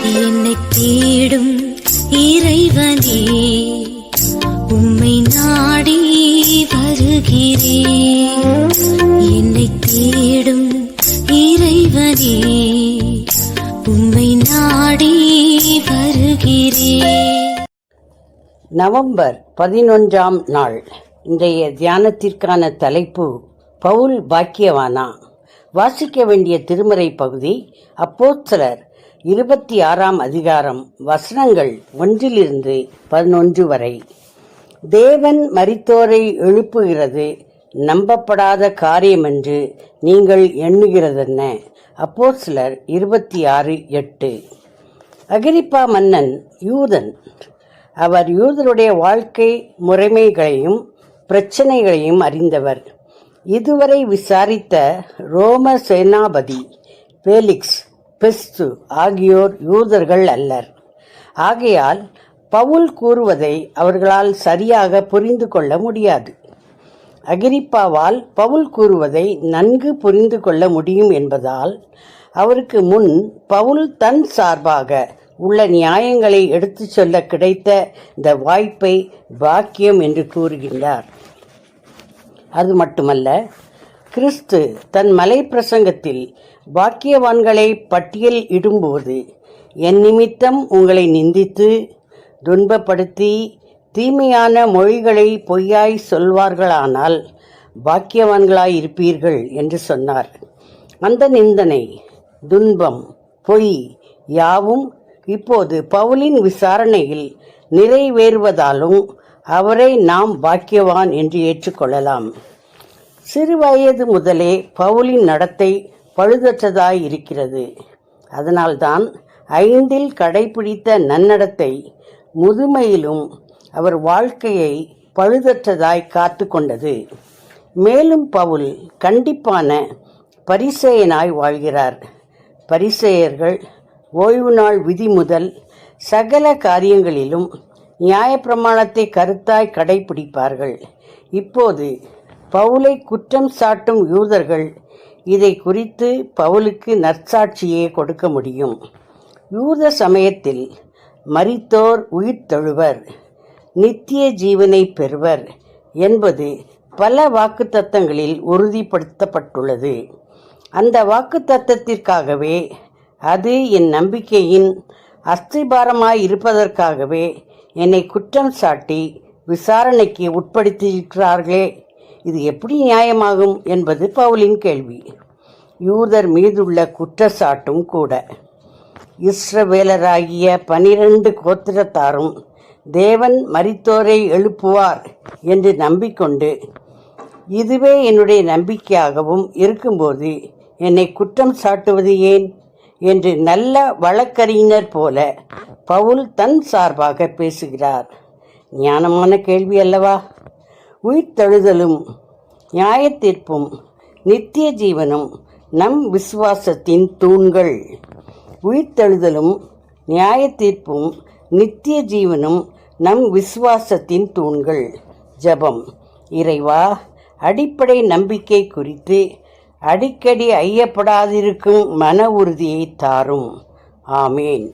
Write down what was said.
என்னை தேடும் இறைவனே, உம்மை நாடி வருகிறேன். என்னை தேடும் இறைவனே, உம்மை நாடி வருகிறேன். நவம்பர் 11ஆம் நாள். இன்றைய தியானத்திற்கான தலைப்பு பவுல் பாக்கியவானா. வாசிக்க வேண்டிய திருமறை பகுதி அப்போஸ்தலர் 26ஆம் அதிகாரம், வசனங்கள் 1-11 வரை. தேவன் மரித்தோரை எழுப்புகிறது நம்பப்படாத காரியமென்று நீங்கள் எண்ணுகிறதென்ன? அப்போஸ்தலர் 26:8. அகிரிப்பா மன்னன் யூதன். அவர் யூதருடைய வாழ்க்கை முறைமைகளையும் பிரச்சனைகளையும் அறிந்தவர். இதுவரை விசாரித்த ரோம சேனாபதி பேலிக்ஸ், பெஸ்து ஆகியோர் யூதர்கள் அல்லர். ஆகையால் பவுல் கூறுவதை அவர்களால் சரியாக புரிந்து கொள்ள முடியாது. அகிரிப்பாவால் பவுல் கூறுவதை நன்கு புரிந்து கொள்ள முடியும் என்பதால் அவருக்கு முன் பவுல் தன் சார்பாக உள்ள நியாயங்களை எடுத்துச் சொல்ல கிடைத்த இந்த வாய்ப்பை பாக்கியம் என்று கூறுகின்றார். அது மட்டுமல்ல, கிறிஸ்து தன் மலை பிரசங்கத்தில் பாக்கியவான்களை பட்டியல் இடும்போது, என் நிமித்தம் உங்களை நிந்தித்து துன்பப்படுத்தி தீமையான மொழிகளை பொய்யாய் சொல்வார்களானால் பாக்கியவான்களாய் இருப்பீர்கள் என்று சொன்னார். அந்த நிந்தனை, துன்பம், பொய் யாவும் இப்போது பவுலின் விசாரணையில் நிறைவேறுவதாலும் அவரை நாம் பாக்கியவான் என்று ஏற்றுக்கொள்ளலாம். சிறுவயது முதலே பவுலின் நடத்தை பழுதற்றதாய் இருக்கிறது. அதனால்தான் 5 கடைபிடித்த நன்னடத்தை முதுமையிலும் அவர் வாழ்க்கையை பழுதற்றதாய் காத்து கொண்டது. மேலும் பவுல் கண்டிப்பான பரிசேயனாய் வாழ்கிறார். பரிசேயர்கள் ஓய்வு நாள் விதி முதல் சகல காரியங்களிலும் நியாயப்பிரமாணத்தை கருத்தாய் கடைபிடிப்பார்கள். இப்போது பவுலை குற்றம் சாட்டும் யூதர்கள் இதை குறித்து பவுலுக்கு நற்சாட்சியே கொடுக்க முடியும். யூத சமயத்தில் மரித்தோர் உயிர்த்தெழுவர், நித்திய ஜீவனை பெறுவர் என்பது பல வாக்குத்தத்தங்களில் உறுதிப்படுத்தப்பட்டுள்ளது. அந்த வாக்குத்தத்தத்திற்காகவே, அது என் நம்பிக்கையின் அஸ்திபாரமாயிருப்பதற்காகவே என்னை குற்றம் சாட்டி விசாரணைக்கு உட்படுத்தியிருக்கிறார்களே. இது எப்படி நியாயமாகும் என்பது பவுலின் கேள்வி. யூதர் மீதுள்ள குற்றச்சாட்டும் கூட. இஸ்ரவேலராகிய 12 கோத்திரத்தாரும் தேவன் மரித்தோரை எழுப்புவார் என்று நம்பிக்கொண்டு, இதுவே என்னுடைய நம்பிக்கையாகவும் இருக்கும்போது என்னை குற்றம் சாட்டுவது ஏன் என்று நல்ல வழக்கறிஞர் போல பவுல் தன் சார்பாக பேசுகிறார். ஞானமான கேள்வி அல்லவா? உயிர்த்தெழுதலும் நியாயத்தீர்ப்பும் நித்திய ஜீவனும் நம் விசுவாசத்தின் தூண்கள். உயிர்த்தெழுதலும் நியாயத்தீர்ப்பும் நித்திய ஜீவனும் நம் விசுவாசத்தின் தூண்கள். ஜெபம். இறைவா, அடிப்படை நம்பிக்கை குறித்து அடிக்கடி ஐயப்படாதிருக்கும் மன உறுதியை தாரும். ஆமேன்.